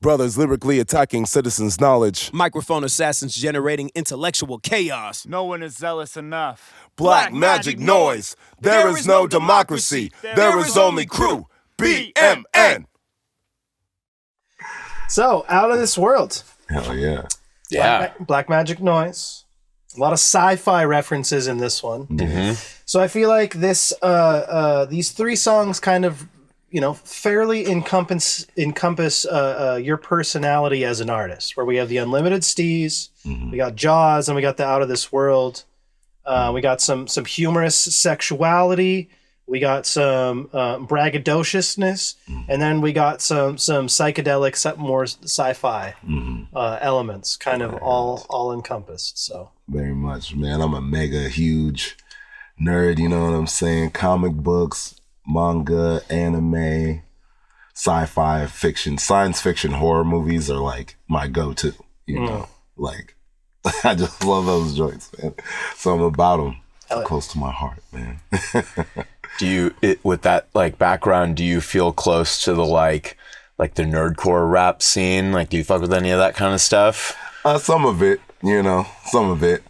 Brothers lyrically attacking citizens' knowledge. Microphone assassins generating intellectual chaos. No one is zealous enough. Black Magic Noise. There is no democracy. There is only crew. BMN. So, Out of This World. Hell yeah. Yeah. Black Magic Noise. A lot of sci-fi references in this one. Mm-hmm. So I feel like this, these 3 songs kind of, fairly encompass your personality as an artist. Where we have the Unlimited STEEZ, we got JAWZ, and we got the Out of This World. We got some humorous sexuality. We got some braggadociousness, and then we got some psychedelic, more sci-fi elements, kind of all encompassed. So Very much, man. I'm a mega huge nerd, you know what I'm saying? Comic books, manga, anime, sci-fi, fiction, science fiction, horror movies are like my go-to, you know? Like, I just love those joints, man. So I'm about them. Close to my heart, man. Do you, with that like background, do you feel close to the like the nerdcore rap scene? Like, do you fuck with any of that kind of stuff? Some of it, some of it.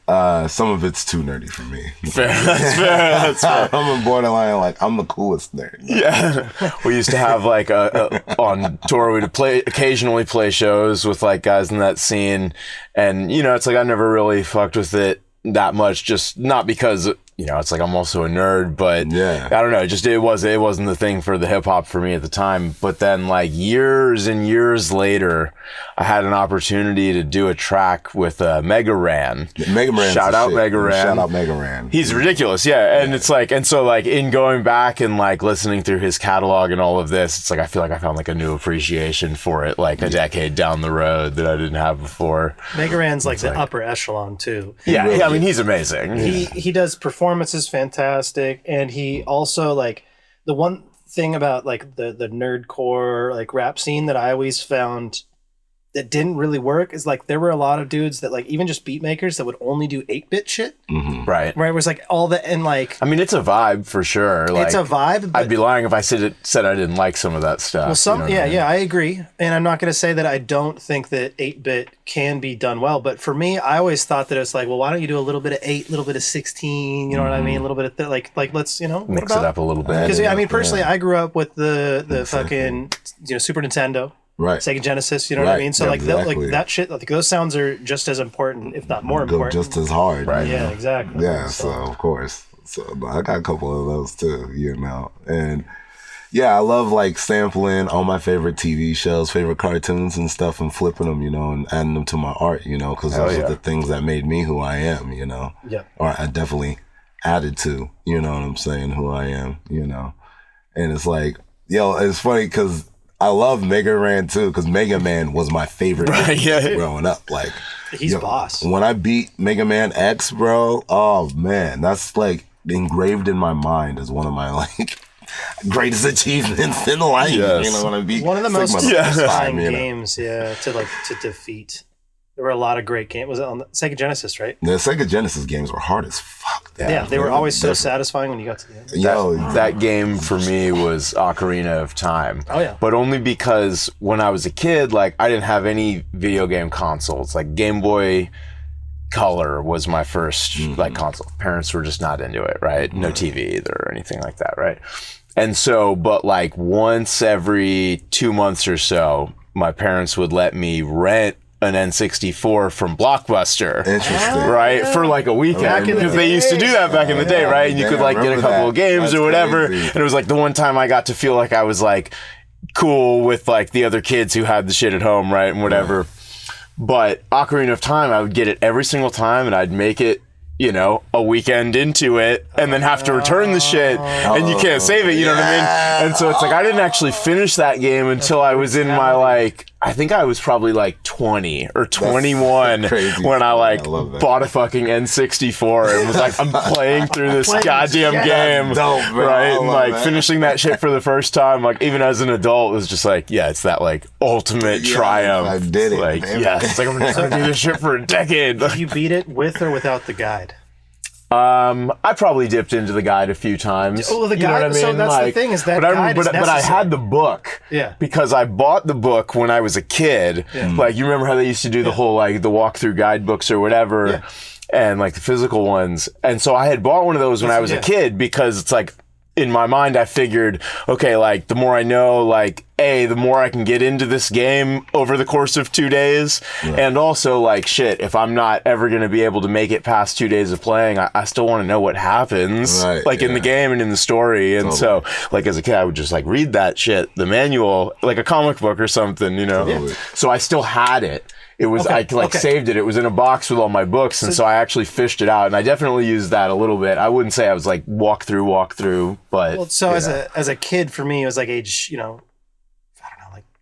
Some of it's too nerdy for me. Fair, that's fair. I'm a borderline, like, I'm the coolest nerd. Yeah. We used to have like on tour, we'd occasionally play shows with like guys in that scene. And, it's like I never really fucked with it that much, just not because, it's like I'm also a nerd, but yeah. I don't know, it wasn't the thing for the hip hop for me at the time. But then like years and years later, I had an opportunity to do a track with Mega Ran. Shout out Mega Ran. He's ridiculous, yeah. And it's like, and so like in going back and like listening through his catalog and all of this, it's like I feel like I found like a new appreciation for it, like a decade down the road that I didn't have before. Mega Ran's like the upper echelon too. Yeah, I mean he's amazing. He does performances fantastic, and he also like the one thing about like the nerdcore like rap scene that I always found that didn't really work is like there were a lot of dudes that like even just beat makers that would only do 8-bit shit. Right. It was like all the and like I mean it's a vibe for sure. Like, it's a vibe. But, I'd be lying if I said I didn't like some of that stuff. Well, I agree, and I'm not going to say that I don't think that 8-bit can be done well, but for me, I always thought that it's like, well, why don't you do a little bit of 8, a little bit of 16? You know what I mean? A little bit of like let's mix it up a little bit. Because I mean, personally, I grew up with the fucking Super Nintendo. Right. Sega Genesis, you know what I mean? So like that shit, like those sounds are just as important, if not more important. Go just as hard. Right. Yeah, exactly. Yeah, so of course. So I got a couple of those too, and yeah, I love like sampling all my favorite TV shows, favorite cartoons and stuff, and flipping them, and adding them to my art, because those are the things that made me who I am, Yeah. Or I definitely added to, what I'm saying, who I am, And it's like, it's funny because I love Mega Man too, because Mega Man was my favorite growing up. Like, he's boss. When I beat Mega Man X, bro, oh man, that's like engraved in my mind as one of my like greatest achievements in life. Yes. When I beat one of the most satisfying games, to defeat. There were a lot of great games. Was it on the Sega Genesis, right? The Sega Genesis games were hard as fuck. Yeah, they were always so satisfying when you got to the end. That game for me was Ocarina of Time. Oh, yeah. But only because when I was a kid, like, I didn't have any video game consoles. Like, Game Boy Color was my first, like, console. Parents were just not into it, right? No TV either or anything like that, right? And so, but, like, once every 2 months or so, my parents would let me rent an N64 from Blockbuster. Interesting. Right? For like a weekend. Because they used to do that back in the day, right? And you could like get a couple of games or whatever. Crazy. And it was like the one time I got to feel like I was like cool with like the other kids who had the shit at home, right? And whatever. But Ocarina of Time, I would get it every single time and I'd make it, a weekend into it and then have to return the shit and you can't save it, you know what I mean? And so it's like, I didn't actually finish that game until I was in my like, I think I was probably like 20 or 21 when I like bought a fucking N64 and was like, I'm playing through this goddamn game, right? And like finishing that shit for the first time, like even as an adult, was just like, it's that like ultimate triumph. I did it. Like, it's like I'm gonna do this shit for a decade. Did you beat it with or without the guide? I probably dipped into the guide a few times. Oh, the guide. You know what I mean? So that's the thing is that guide is necessary. But I had the book. Yeah. Because I bought the book when I was a kid. Yeah. Like you remember how they used to do the whole like the walkthrough guidebooks or whatever, and like the physical ones. And so I had bought one of those when I was a kid because it's like in my mind I figured, okay, like the more I know, like the more I can get into this game over the course of 2 days. And also like shit, if I'm not ever going to be able to make it past 2 days of playing, I still want to know what happens in the game and in the story. And so like as a kid, I would just like read that shit, the manual, like a comic book or something, So I still had it. It was, I saved it. It was in a box with all my books. And so I actually fished it out. And I definitely used that a little bit. I wouldn't say I was like walk through, but. Well, so as a kid, for me, it was like age,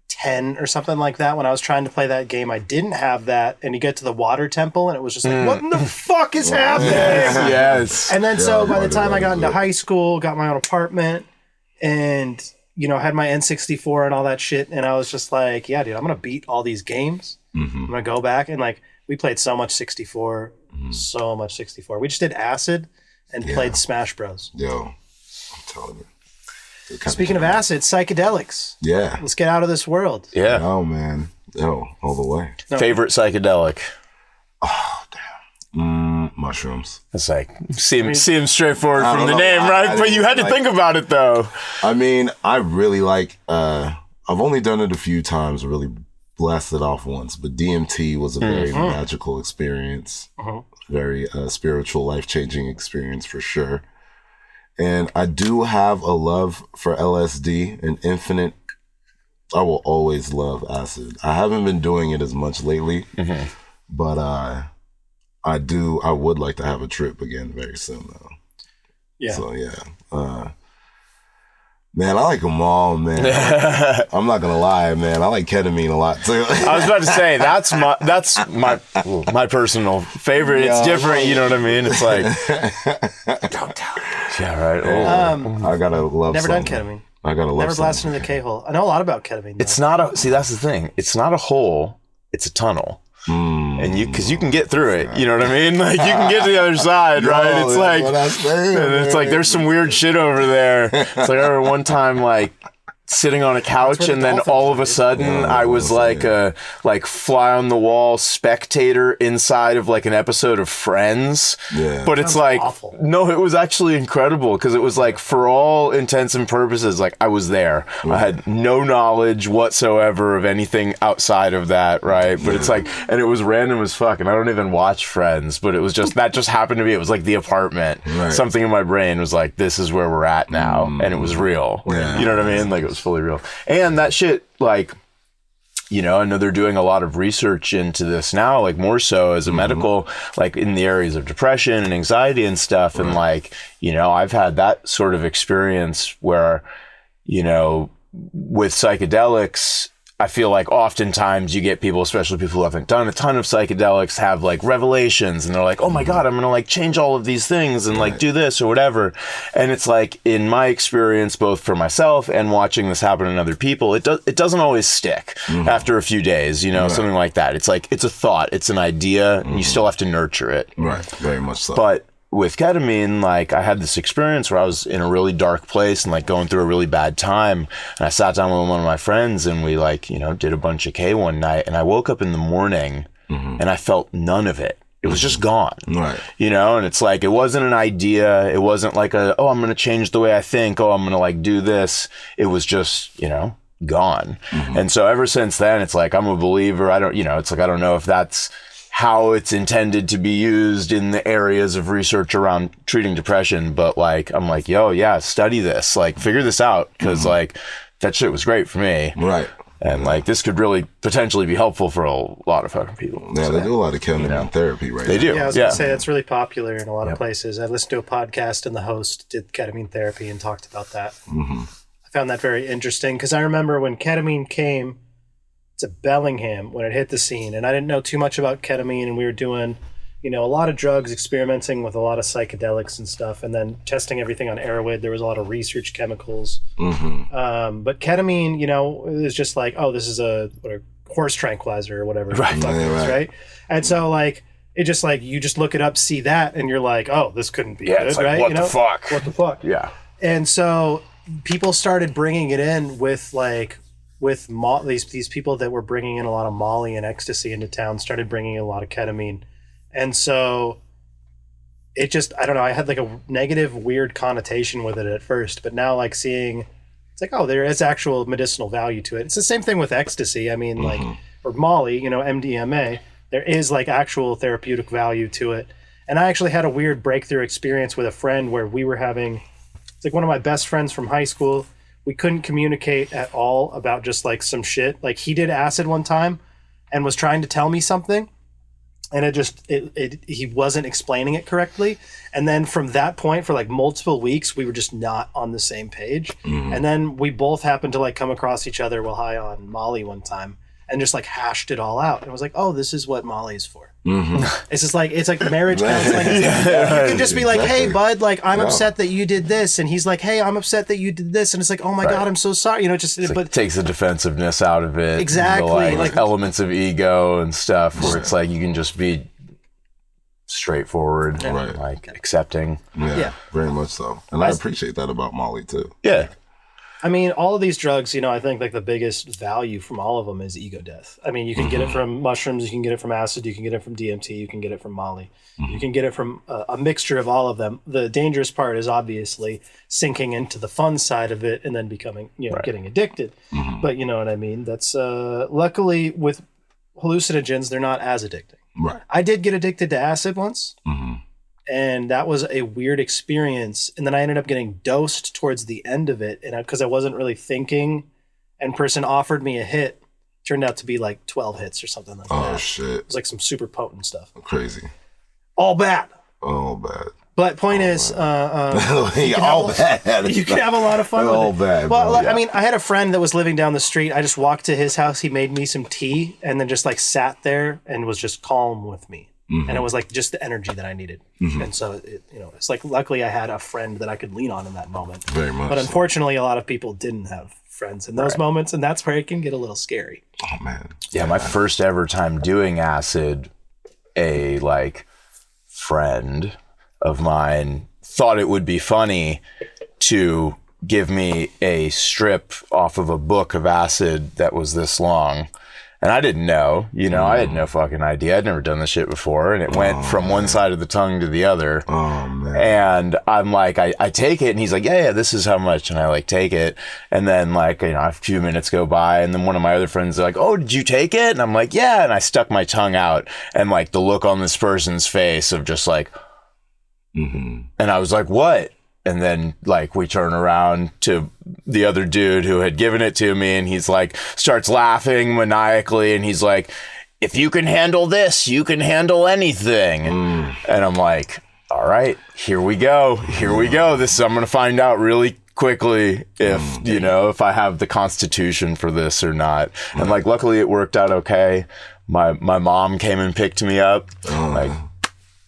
10 or something like that. When I was trying to play that game, I didn't have that. And you get to the water temple and it was just like, what in the fuck is happening? Yes. And then so by the time I got into high school, got my own apartment and, had my N64 and all that shit. And I was just like, yeah, dude, I'm going to beat all these games. I'm going to go back and like, we played so much 64, so much 64. We just did acid and played Smash Bros. Yo, I'm telling you. Speaking of acid, psychedelics. Yeah. Let's get out of this world. Yeah. Oh, man. Yo, all the way. No. Favorite psychedelic? Oh, damn. Mushrooms. It's like, seems straightforward from the name, right? But you had to think about it, though. I mean, I really like, I've only done it a few times, really blasted off once, but DMT was a very magical experience, very spiritual, life-changing experience for sure. And I do have a love for LSD, an infinite. I will always love acid. I haven't been doing it as much lately, but I would like to have a trip again very soon, though. Yeah. So man, I like them all, man. I'm not gonna lie, man. I like ketamine a lot too. I was about to say that's my personal favorite. It's different, you know what I mean? It's like don't tell her. Yeah, right. I gotta love. Never done ketamine. I gotta love. Never blasted into the K-hole. I know a lot about ketamine. It's not that's the thing. It's not a hole. It's a tunnel. And because you can get through it, you know what I mean? Like you can get to the other side, right? It's like, there's some weird shit over there. It's like I remember one time, like sitting on a couch, where the and then dolphins all of are, a sudden I was like a fly on the wall spectator inside of like an episode of Friends. Yeah. But it's Sounds like, awful. no, it was actually incredible because it was like, for all intents and purposes, like I was there. I had no knowledge whatsoever of anything outside of that, right? But it's like, and it was random as fuck, and I don't even watch Friends, but it was just, that just happened to be, it was like the apartment. Right. Something in my brain was like, this is where we're at now, and it was real. Yeah. You know what I mean? Like, it was fully real. And that shit, like, you know, I know they're doing a lot of research into this now, like more so as a medical, like in the areas of depression and anxiety and stuff. And like, you know, I've had that sort of experience where, you know, with psychedelics, I feel like oftentimes you get people, especially people who haven't done a ton of psychedelics, have like revelations, and they're like, oh my God, I'm going to like change all of these things and like do this or whatever. And it's like, in my experience, both for myself and watching this happen in other people, it doesn't always stick after a few days, you know, something like that. It's like, it's a thought, it's an idea, and you still have to nurture it. Right. Very much so. But with ketamine, like I had this experience where I was in a really dark place and like going through a really bad time. And I sat down with one of my friends and we like, you know, did a bunch of K one night, and I woke up in the morning and I felt none of it. It was just gone. Right. You know, and it's like, it wasn't an idea. It wasn't like I'm going to change the way I think. I'm going to like do this. It was just, you know, gone. And so ever since then, it's like, I'm a believer. I don't know if that's how it's intended to be used in the areas of research around treating depression, but like, I'm like, yo, yeah, study this, like figure this out. Cause like that shit was great for me. Right. And like, this could really potentially be helpful for a lot of fucking people. Yeah, So, they do a lot of ketamine therapy right They now. do. Yeah, I was going to say that's really popular in a lot of places. I listened to a podcast and the host did ketamine therapy and talked about that. I found that very interesting because I remember when ketamine came to Bellingham, when it hit the scene, and I didn't know too much about ketamine, and we were doing, you know, a lot of drugs, experimenting with a lot of psychedelics and stuff, and then testing everything on Airwood. There was a lot of research chemicals. But ketamine, you know, it was just like, oh, this is a horse tranquilizer or whatever. Right. The fuck it is, right? And so like, it just like, you just look it up, see that, and you're like, oh, this couldn't be good, it's like, right? what you the know? fuck? What the fuck? Yeah. And so people started bringing it in with like, these people that were bringing in a lot of Molly and ecstasy into town started bringing in a lot of ketamine. And so it just, I don't know, I had like a negative, weird connotation with it at first, but now like seeing, it's like, oh, there is actual medicinal value to it. It's the same thing with ecstasy. I mean, like, or Molly, you know, MDMA, there is like actual therapeutic value to it. And I actually had a weird breakthrough experience with a friend where we were having, it's like one of my best friends from high school. We couldn't communicate at all about just like some shit. Like he did acid one time and was trying to tell me something, and he wasn't explaining it correctly. And then from that point for like multiple weeks, we were just not on the same page. And then we both happened to like come across each other while high on Molly one time and just like hashed it all out. And I was like, oh, this is what Molly's for. It's just like, it's like marriage counseling. You can just be like, hey bud, like I'm upset that you did this, and he's like, hey, I'm upset that you did this, and it's like, oh my God, I'm so sorry, you know, just It's like, but it takes the defensiveness out of it. Exactly, The, like elements of ego and stuff where it's like you can just be straightforward and like accepting. Yeah, very much so. And I appreciate that about Molly too. Yeah. I mean, all of these drugs, you know, I think like the biggest value from all of them is ego death. I mean, you can get it from mushrooms, you can get it from acid, you can get it from DMT, you can get it from Molly. You can get it from a mixture of all of them. The dangerous part is obviously sinking into the fun side of it and then becoming, you know, getting addicted. But you know what I mean? That's luckily with hallucinogens, they're not as addicting. Right. I did get addicted to acid once. And that was a weird experience. And then I ended up getting dosed towards the end of it. And because I wasn't really thinking, and person offered me a hit, turned out to be like 12 hits or something like that. Oh shit. It was like some super potent stuff. Crazy. All bad. All bad. But point is, All bad. you can have a lot of fun with All it. bad. Well, bro. I mean, I had a friend that was living down the street. I just walked to his house. He made me some tea and then just like sat there and was just calm with me. And it was like just the energy that I needed. And so, you know, it's like luckily I had a friend that I could lean on in that moment. Very much. But unfortunately, a lot of people didn't have friends in those moments, and that's where it can get a little scary. Oh man. Yeah, my first ever time doing acid, a like friend of mine thought it would be funny to give me a strip off of a book of acid that was this long. And I didn't know, I had no fucking idea. I'd never done this shit before. And it went from one side of the tongue to the other. Oh, man. And I'm like, I take it. And he's like, yeah, this is how much. And I like take it. And then like, a few minutes go by. And then one of my other friends are like, oh, did you take it? And I'm like, yeah. And I stuck my tongue out. And like the look on this person's face of just like, and I was like, what? And then like we turn around to the other dude who had given it to me, and he's like starts laughing maniacally, and he's like, if you can handle this, you can handle anything. And I'm like, all right, here we go. This I'm gonna find out really quickly if if I have the constitution for this or not. And like luckily it worked out okay. My mom came and picked me up. Like,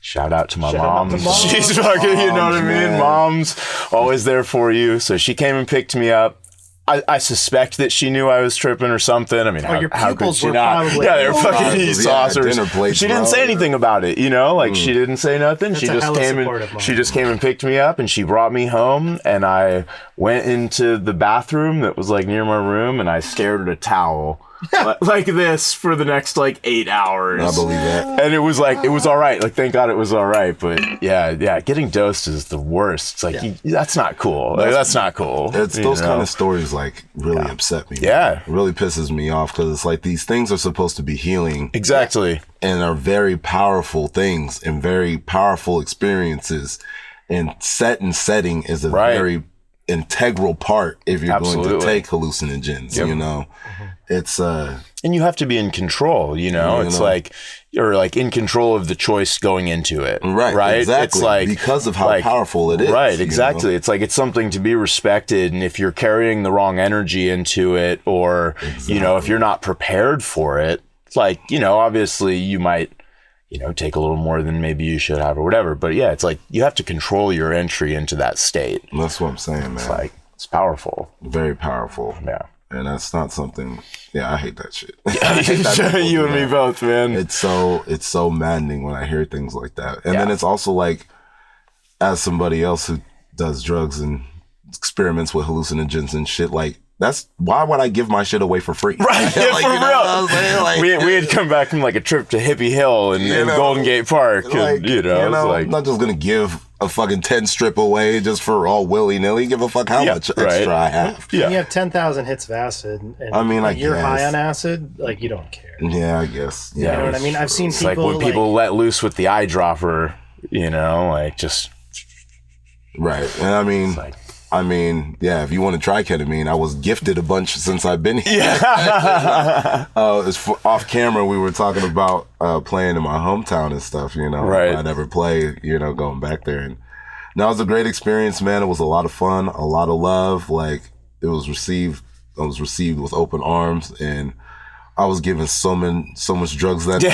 shout out to my mom. She's fucking, you know what I mean? Mom's always there for you. So she came and picked me up. I suspect that she knew I was tripping or something. I mean, how could she not? Yeah, they were fucking saucers. She didn't say anything about it, Like she didn't say nothing. She just came and picked me up, and she brought me home, and I went into the bathroom that was like near my room, and I stared at a towel. Like this for the next like 8 hours. I believe that. And it was all right. Like, thank God it was all right. But yeah, getting dosed is the worst. It's like, that's not cool. That's not cool. It's those kind of stories like really upset me. Yeah. It really pisses me off because it's like these things are supposed to be healing. Exactly. And are very powerful things and very powerful experiences. And setting is a very integral part if you're going to take hallucinogens, It's and you have to be in control, it's like you're like in control of the choice going into it. Right. Exactly. It's like because of how powerful it is. Right, exactly. It's like it's something to be respected, and if you're carrying the wrong energy into it, or if you're not prepared for it, it's like, obviously you might take a little more than maybe you should have or whatever. But yeah, it's like you have to control your entry into that state. That's what I'm saying, man. It's like, it's powerful. Very powerful. Yeah. And that's not something, I hate that shit. You and me both, man. It's so maddening when I hear things like that. And then it's also like, as somebody else who does drugs and experiments with hallucinogens and shit, like, why would I give my shit away for free? Right, like, for real. Like, we had come back from like a trip to Hippie Hill and Golden Gate Park. Like, and, I'm not just going to give a fucking 10 strip away just for all willy-nilly. Give a fuck how much extra I have. Yeah. You have 10,000 hits of acid, and I mean, you're high on acid, like, you don't care. Yeah, I guess. Yeah. You know what I mean? I've seen it's people like when people let loose with the eyedropper, like just... Right. And I mean, if you want to try ketamine, I was gifted a bunch since I've been here. Yeah. Off camera, we were talking about playing in my hometown and stuff, Right. I never play, going back there. And that was a great experience, man. It was a lot of fun, a lot of love. Like, I was received with open arms, and I was given so much drugs that day.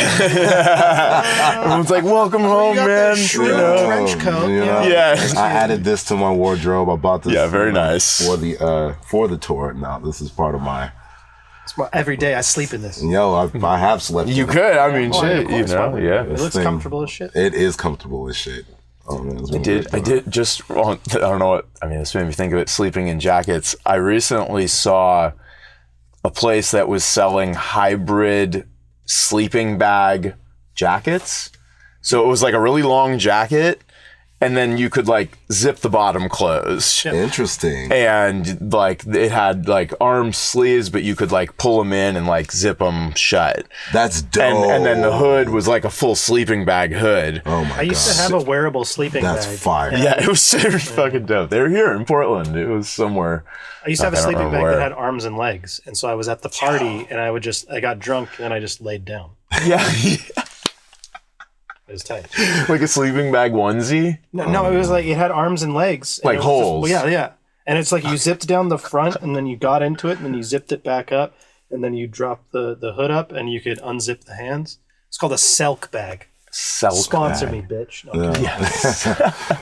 Everyone's like, welcome home, man. Trench coat. Yeah. I added this to my wardrobe. I bought this. Yeah, very nice. For the tour. Now, this is part of my... Every day I sleep in this. I have slept You in could. I mean, shit, It looks comfortable as shit. It is comfortable as shit. Oh, man, I did just... I don't know what... I mean, this made me think of it, sleeping in jackets. I recently saw a place that was selling hybrid sleeping bag jackets. So it was like a really long jacket, and then you could like zip the bottom closed. Interesting. And like it had like arm sleeves, but you could like pull them in and like zip them shut. That's dope. And then the hood was like a full sleeping bag hood. Oh my god. I used to have a wearable sleeping bag. That's fire. Yeah, it was super fucking dope. They were here in Portland. It was somewhere. I used to have a sleeping bag that had arms and legs, and so I was at the party, and I got drunk, and I just laid down. Yeah. It was tight. Like a sleeping bag onesie? No, it was like it had arms and legs. Like holes. Yeah. And it's like you zipped down the front, and then you got into it, and then you zipped it back up, and then you dropped the hood up, and you could unzip the hands. It's called a Selk bag. Sponsor me, bitch. No,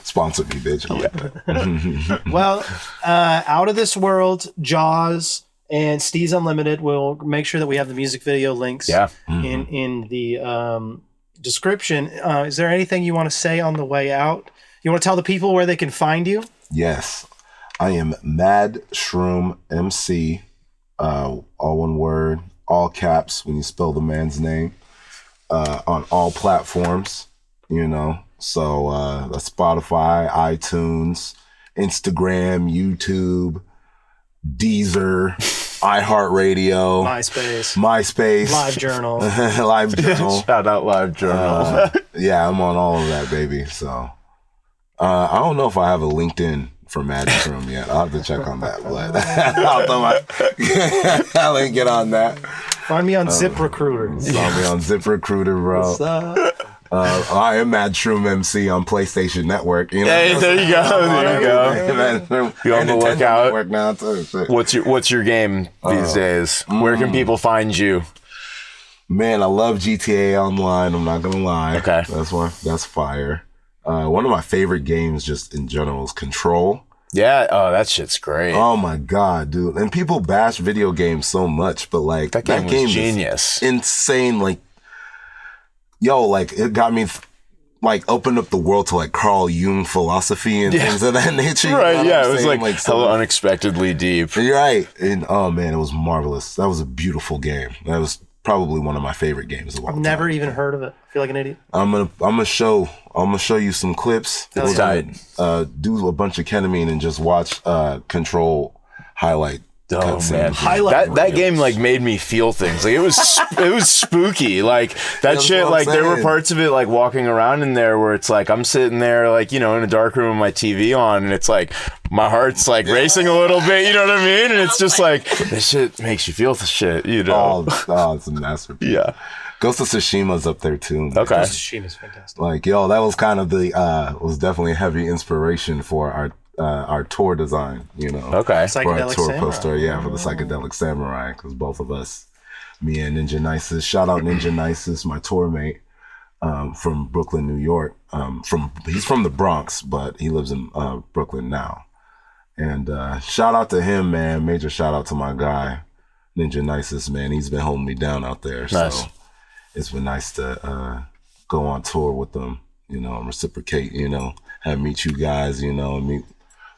Sponsor me, bitch. I like that. Well, Out of This World, JAWZ, and STEEZ Unlimited. We'll make sure that we have the music video links in the description. Is there anything you want to say on the way out? You want to tell the people where they can find you? Yes. I am MADSHROOM MC, all one word, all caps when you spell the man's name, on all platforms, you know. So that's Spotify, iTunes, Instagram, YouTube, Deezer, iHeartRadio, MySpace, LiveJournal. LiveJournal. Shout out LiveJournal. Yeah, I'm on all of that, baby. So I don't know if I have a LinkedIn for MADSHROOM yet. I'll have to check on that, but I'll throw I'll ain't get on that. Find me on ZipRecruiter. Find me on ZipRecruiter, bro. What's up? I am MADSHROOM MC on PlayStation Network. You know, Hey, there you go. There you go. You on the lookout. Network now too. Shit. What's your game these days? Where can people find you? Man, I love GTA Online. I'm not gonna lie. Okay, that's fire. One of my favorite games, just in general, is Control. Yeah. Oh, that shit's great. Oh my god, dude! And people bash video games so much, but like that game was genius, is insane. Like, yo, like it got me. Like opened up the world to like Carl Jung philosophy and things of that nature. Right? You know yeah, it was like so hella unexpectedly deep. You're right, and oh man, it was marvelous. That was a beautiful game. That was probably one of my favorite games of all time. I've never even heard of it. I feel like an idiot. I'm gonna show you some clips. It's tight. Do a bunch of ketamine and just watch Control highlight. Oh man, that game like made me feel things. Like it was spooky. Like that shit. Like there were parts of it like walking around in there where it's like I'm sitting there like, you know, in a dark room with my TV on, and it's like my heart's like racing a little bit. You know what I mean? And it's just like this shit makes you feel the shit. You know? Oh, it's a masterpiece. Yeah. Ghost of Tsushima's up there too. Okay. Ghost of Tsushima's fantastic. Like yo, that was kind of the was definitely a heavy inspiration for our tour design, you know. Okay. For our tour poster, for the Psychedelic Samurai, because both of us, me and Ninja Nisus, shout out Ninja Nisus, my tour mate, from Brooklyn, New York. He's from the Bronx, but he lives in Brooklyn now. And shout out to him, man. Major shout out to my guy, Ninja Nisus, man. He's been holding me down out there. Nice. So it's been nice to go on tour with them, you know, and reciprocate, you know, meet you guys, you know, and meet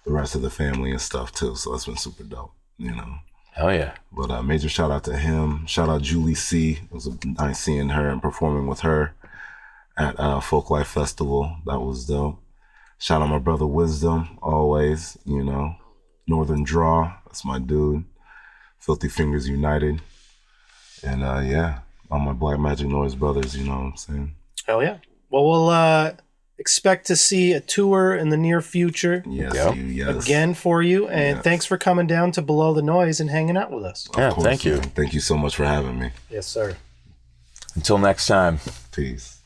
the rest of the family and stuff too. So it's been super dope, you know. Hell yeah. But major shout out to him. Shout out Julie C. It was nice seeing her and performing with her at Folk Life Festival. That was dope. Shout out my brother Wisdom, always, you know. Northern Draw, that's my dude. Filthy Fingers United. And all my Black Magic Noise brothers, you know what I'm saying? Hell yeah. Well, we'll expect to see a tour in the near future. Yes, again for you. And thanks for coming down to Below the Noise and hanging out with us. Yeah, thank you. Man. Thank you so much for having me. Yes, sir. Until next time. Peace.